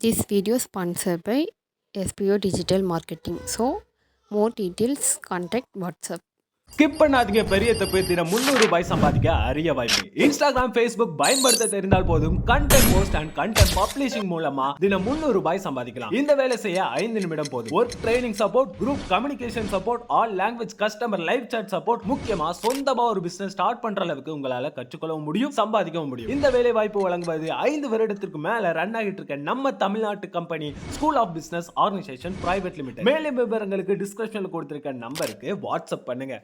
This video is sponsored by SPO Digital Marketing. So, more details, contact WhatsApp. Skip பண்ணாதீங்க, பெரிய தப்பு. தினம் 300 ரூபாய் சம்பாதிக்க அரிய வாய்ப்பு. இன்ஸ்டாகிராம், ஃபேஸ்புக் பயன்படுத்த தெரிந்தால் போதும். Content post and content publishing மூலமா தினம் 300 ரூபாய் சம்பாதிக்கலாம். இந்த வேலை செய்ய 5 நிமிடம் போதும். Work training support, group communication support, all language customer live chat support, முக்கியமா சொந்தமா ஒரு பிசினஸ் ஸ்டார்ட் பண்ற அளவுக்கு உங்களால கற்றுக்கொள்ளவும் முடியும், சம்பாதிக்கவும் முடியும். இந்த வேலை வாய்ப்பு வழங்குவது 5 வருடத்திற்கு மேல ரன் ஆகிட்டு இருக்க நம்ம தமிழ்நாட்டு company school of business organisation private limited. மேலும் விவரங்களுக்கு டிஸ்கிரிப்ஷன்ல கொடுத்திருக்க நம்பருக்கு வாட்ஸ்அப் பண்ணுங்க.